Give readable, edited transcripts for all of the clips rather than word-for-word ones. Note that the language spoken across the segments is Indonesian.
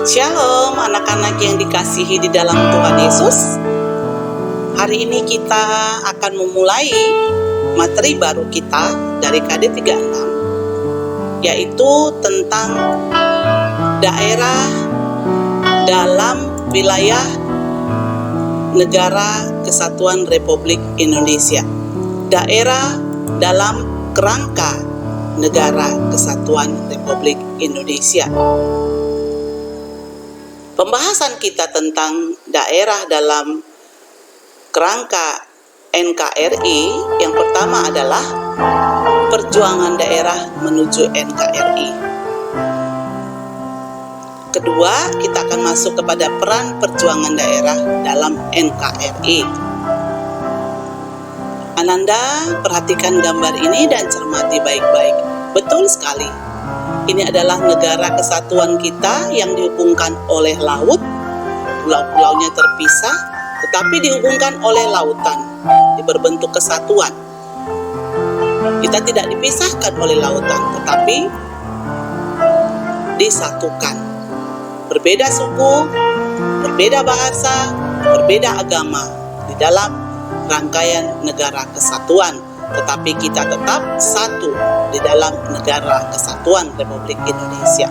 Shalom anak-anak yang dikasihi di dalam Tuhan Yesus. Hari ini kita akan memulai materi baru kita dari KD 36, yaitu tentang daerah dalam wilayah Negara Kesatuan Republik Indonesia. Daerah dalam kerangka Negara Kesatuan Republik Indonesia. Pembahasan kita tentang daerah dalam kerangka NKRI yang pertama adalah perjuangan daerah menuju NKRI. Kedua, kita akan masuk kepada peran perjuangan daerah dalam NKRI. Ananda, perhatikan gambar ini dan cermati baik-baik. Betul sekali. Ini adalah negara kesatuan kita yang dihubungkan oleh laut, pulau-pulaunya terpisah, tetapi dihubungkan oleh lautan, berbentuk kesatuan. Kita tidak dipisahkan oleh lautan, tetapi disatukan. Berbeda suku, berbeda bahasa, berbeda agama di dalam rangkaian negara kesatuan, tetapi kita tetap satu di dalam Negara Kesatuan Republik Indonesia.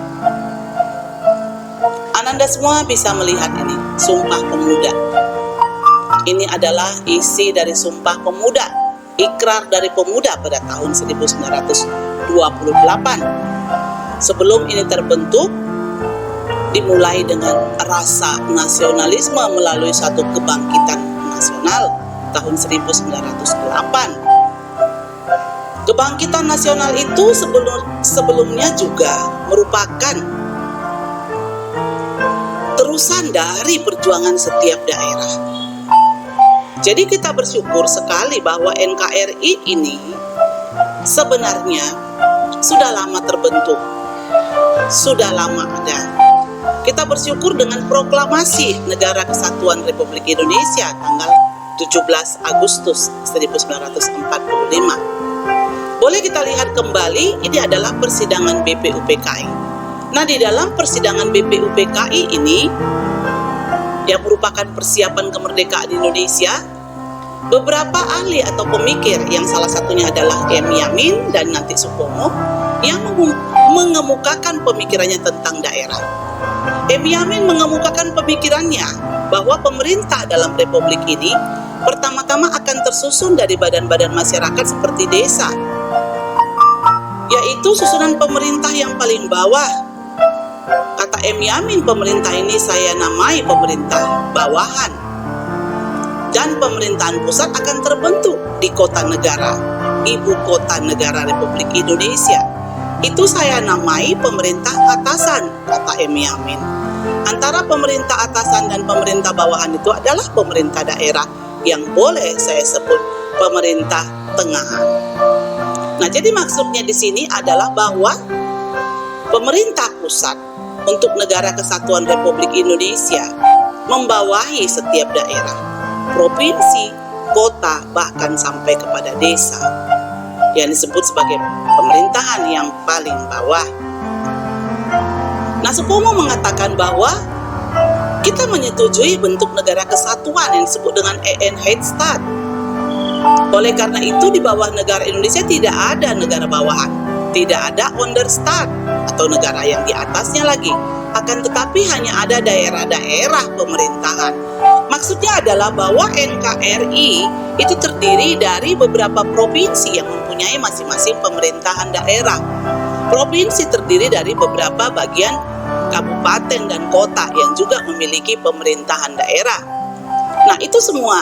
Ananda semua bisa melihat ini, Sumpah Pemuda. Ini adalah isi dari Sumpah Pemuda, ikrar dari pemuda pada tahun 1928. Sebelum ini terbentuk, dimulai dengan rasa nasionalisme melalui satu kebangkitan nasional tahun 1908. Kebangkitan nasional itu sebelumnya juga merupakan terusan dari perjuangan setiap daerah. Jadi kita bersyukur sekali bahwa NKRI ini sebenarnya sudah lama terbentuk, sudah lama ada. Kita bersyukur dengan proklamasi Negara Kesatuan Republik Indonesia tanggal 17 Agustus 1945. Boleh kita lihat kembali, ini adalah persidangan BPUPKI. Nah, di dalam persidangan BPUPKI ini, yang merupakan persiapan kemerdekaan Indonesia, beberapa ahli atau pemikir, yang salah satunya adalah M. Yamin dan Nanti Supomo, yang mengemukakan pemikirannya tentang daerah. M. Yamin mengemukakan pemikirannya bahwa pemerintah dalam republik ini pertama-tama akan tersusun dari badan-badan masyarakat seperti desa, yaitu susunan pemerintah yang paling bawah. Kata M. Yamin, pemerintah ini saya namai pemerintah bawahan. Dan pemerintahan pusat akan terbentuk di kota negara, ibu kota negara Republik Indonesia. Itu saya namai pemerintah atasan, kata M. Yamin. Antara pemerintah atasan dan pemerintah bawahan itu adalah pemerintah daerah yang boleh saya sebut pemerintah tengahan. Nah, jadi maksudnya di sini adalah bahwa pemerintah pusat untuk Negara Kesatuan Republik Indonesia membawahi setiap daerah, provinsi, kota, bahkan sampai kepada desa, yang disebut sebagai pemerintahan yang paling bawah. Nah, Supomo mengatakan bahwa kita menyetujui bentuk negara kesatuan yang disebut dengan Eenheidsstaat. Oleh karena itu, di bawah negara Indonesia tidak ada negara bawahan, tidak ada Onderstaat atau negara yang di atasnya lagi. Akan tetapi hanya ada daerah-daerah pemerintahan. Maksudnya adalah bahwa NKRI itu terdiri dari beberapa provinsi yang mempunyai masing-masing pemerintahan daerah. Provinsi terdiri dari beberapa bagian kabupaten dan kota yang juga memiliki pemerintahan daerah. Nah, itu semua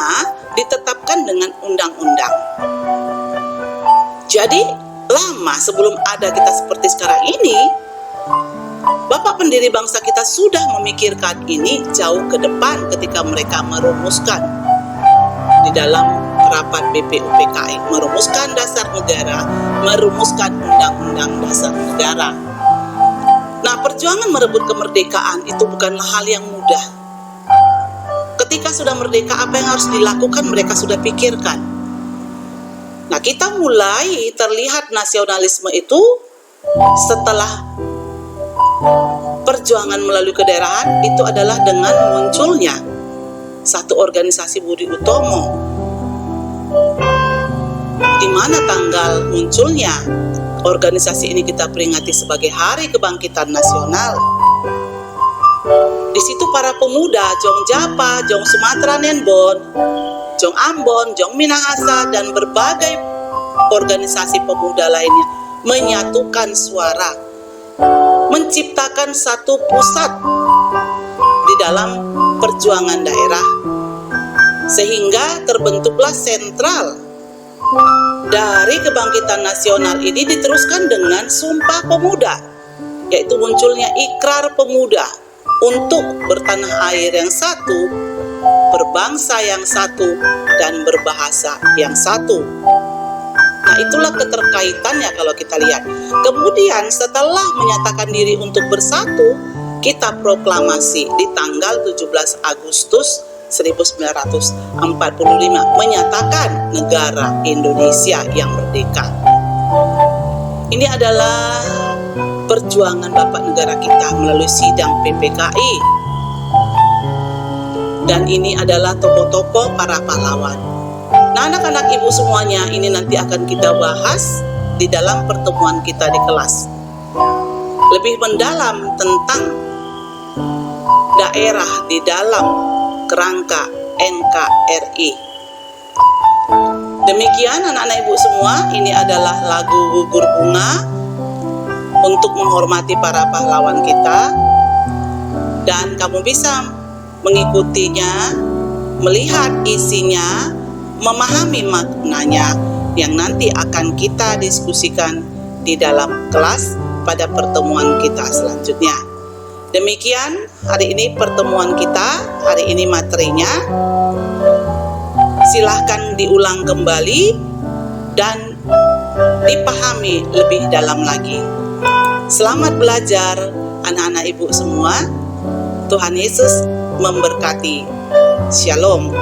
ditetapkan dengan undang-undang. Jadi, lama sebelum ada kita seperti sekarang ini, Bapak pendiri bangsa kita sudah memikirkan ini jauh ke depan ketika mereka merumuskan di dalam rapat BPUPKI, merumuskan dasar negara, merumuskan undang-undang dasar negara. Nah, perjuangan merebut kemerdekaan itu bukanlah hal yang mudah. Ketika sudah merdeka, apa yang harus dilakukan mereka sudah pikirkan. Nah, kita mulai terlihat nasionalisme itu setelah perjuangan melalui kedaerahan itu adalah dengan munculnya satu organisasi Budi Utomo, di mana tanggal munculnya organisasi ini kita peringati sebagai Hari Kebangkitan Nasional. Di situ para pemuda Jong Japa, Jong Sumatera Nenbon, Jong Ambon, Jong Minahasa, dan berbagai organisasi pemuda lainnya menyatukan suara, menciptakan satu pusat di dalam perjuangan daerah, sehingga terbentuklah sentral dari kebangkitan nasional ini diteruskan dengan Sumpah Pemuda, yaitu munculnya Ikrar Pemuda untuk bertanah air yang satu, berbangsa yang satu, dan berbahasa yang satu. Nah, itulah keterkaitannya kalau kita lihat. Kemudian setelah menyatakan diri untuk bersatu, kita proklamasi di tanggal 17 Agustus 1945 menyatakan negara Indonesia yang merdeka. Ini adalah perjuangan Bapak negara kita melalui sidang PPKI. Dan ini adalah tokoh-tokoh para pahlawan. Nah, anak-anak ibu semuanya, ini nanti akan kita bahas di dalam pertemuan kita di kelas. Lebih mendalam tentang daerah di dalam kerangka NKRI. Demikian anak-anak ibu semua, ini adalah lagu Gugur Bunga untuk menghormati para pahlawan kita. Dan kamu bisa mengikutinya, melihat isinya, memahami maknanya yang nanti akan kita diskusikan di dalam kelas pada pertemuan kita selanjutnya. Demikian hari ini pertemuan kita, hari ini materinya. Silahkan diulang kembali dan dipahami lebih dalam lagi. Selamat belajar anak-anak ibu semua. Tuhan Yesus memberkati. Shalom.